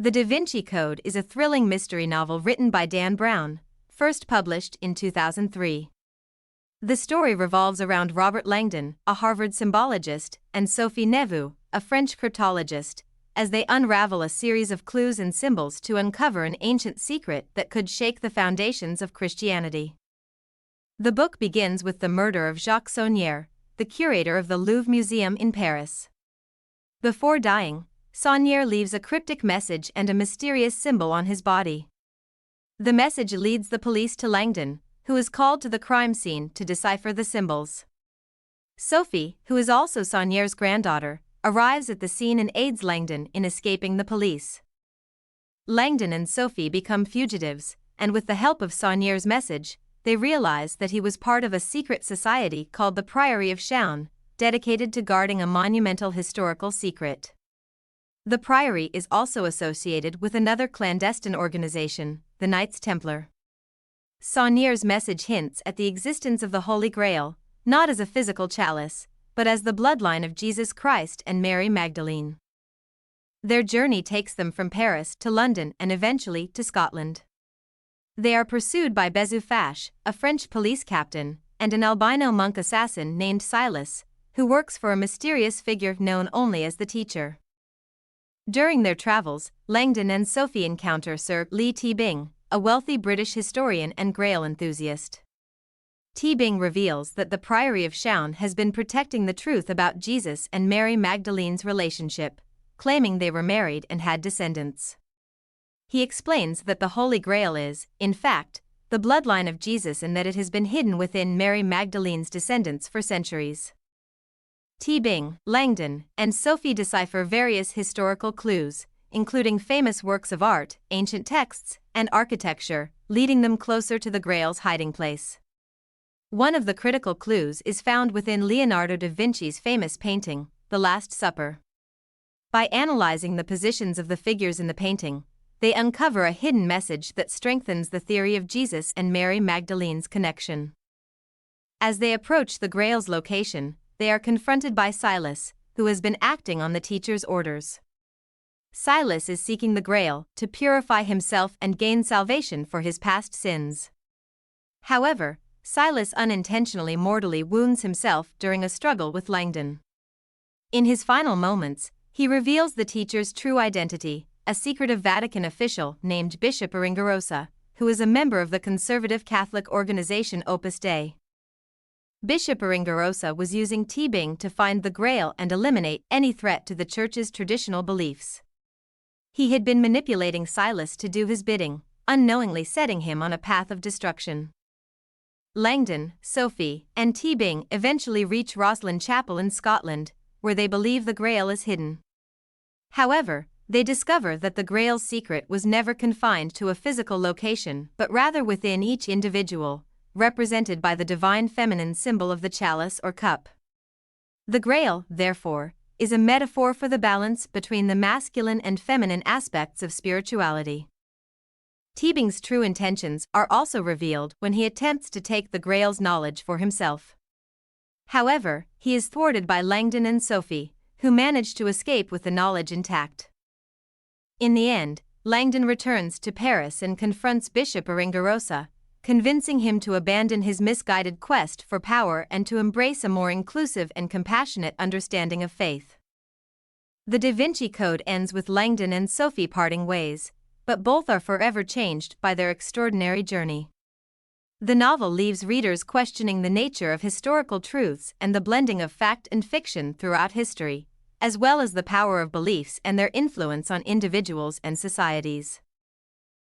The Da Vinci Code is a thrilling mystery novel written by Dan Brown, first published in 2003. The story revolves around Robert Langdon, a Harvard symbologist, and Sophie Neveu, a French cryptologist, as they unravel a series of clues and symbols to uncover an ancient secret that could shake the foundations of Christianity. The book begins with the murder of Jacques Saunière, the curator of the Louvre Museum in Paris. Before dying, Saunière leaves a cryptic message and a mysterious symbol on his body. The message leads the police to Langdon, who is called to the crime scene to decipher the symbols. Sophie, who is also Saunière's granddaughter, arrives at the scene and aids Langdon in escaping the police. Langdon and Sophie become fugitives, and with the help of Saunière's message, they realize that he was part of a secret society called the Priory of Chaon, dedicated to guarding a monumental historical secret. The Priory is also associated with another clandestine organization, the Knights Templar. Saunière's message hints at the existence of the Holy Grail, not as a physical chalice, but as the bloodline of Jesus Christ and Mary Magdalene. Their journey takes them from Paris to London and eventually to Scotland. They are pursued by Bezu, a French police captain, and an albino monk assassin named Silas, who works for a mysterious figure known only as the Teacher. During their travels, Langdon and Sophie encounter Sir Lee T-Bing, a wealthy British historian and Grail enthusiast. T-Bing reveals that the Priory of Chaon has been protecting the truth about Jesus and Mary Magdalene's relationship, claiming they were married and had descendants. He explains that the Holy Grail is, in fact, the bloodline of Jesus and that it has been hidden within Mary Magdalene's descendants for centuries. T-Bing, Langdon, and Sophie decipher various historical clues, including famous works of art, ancient texts, and architecture, leading them closer to the Grail's hiding place. One of the critical clues is found within Leonardo da Vinci's famous painting, The Last Supper. By analyzing the positions of the figures in the painting, they uncover a hidden message that strengthens the theory of Jesus and Mary Magdalene's connection. As they approach the Grail's location, they are confronted by Silas, who has been acting on the Teacher's orders. Silas is seeking the Grail to purify himself and gain salvation for his past sins. However, Silas unintentionally mortally wounds himself during a struggle with Langdon. In his final moments, he reveals the Teacher's true identity, a secretive Vatican official named Bishop Aringarosa, who is a member of the conservative Catholic organization Opus Dei. Bishop Aringarosa was using T-Bing to find the Grail and eliminate any threat to the Church's traditional beliefs. He had been manipulating Silas to do his bidding, unknowingly setting him on a path of destruction. Langdon, Sophie, and T-Bing eventually reach Rosslyn Chapel in Scotland, where they believe the Grail is hidden. However, they discover that the Grail's secret was never confined to a physical location but rather within each individual, represented by the divine feminine symbol of the chalice or cup. The Grail, therefore, is a metaphor for the balance between the masculine and feminine aspects of spirituality. T-Bing's true intentions are also revealed when he attempts to take the Grail's knowledge for himself. However, he is thwarted by Langdon and Sophie, who manage to escape with the knowledge intact. In the end, Langdon returns to Paris and confronts Bishop Aringarosa, convincing him to abandon his misguided quest for power and to embrace a more inclusive and compassionate understanding of faith. The Da Vinci Code ends with Langdon and Sophie parting ways, but both are forever changed by their extraordinary journey. The novel leaves readers questioning the nature of historical truths and the blending of fact and fiction throughout history, as well as the power of beliefs and their influence on individuals and societies.